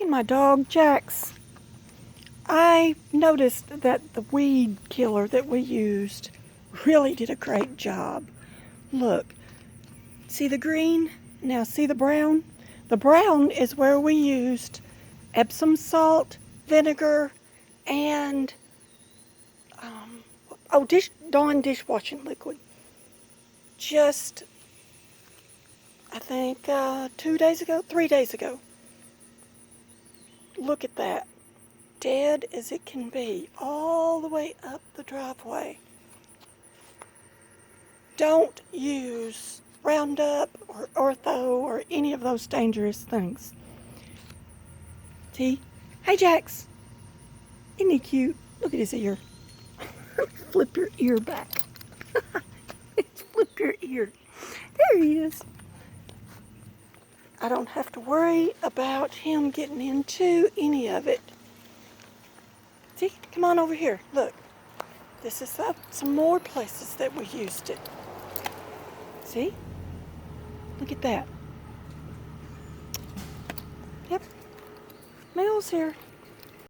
Look at my dog, Jax. I noticed that the weed killer that we used really did a great job. Look, see the green? Now see the brown? The brown is where we used Epsom salt, vinegar, and Dawn dishwashing liquid. Just, I think, 3 days ago. Look at that. Dead as it can be, all the way up the driveway. Don't use Roundup or Ortho or any of those dangerous things. See? Hey, Jax. Isn't he cute? Look at his ear. Flip your ear back. Flip your ear. There he is. I don't have to worry about him getting into any of it. See? Come on over here. Look. This is some more places that we used it. See? Look at that. Yep. Mel's here.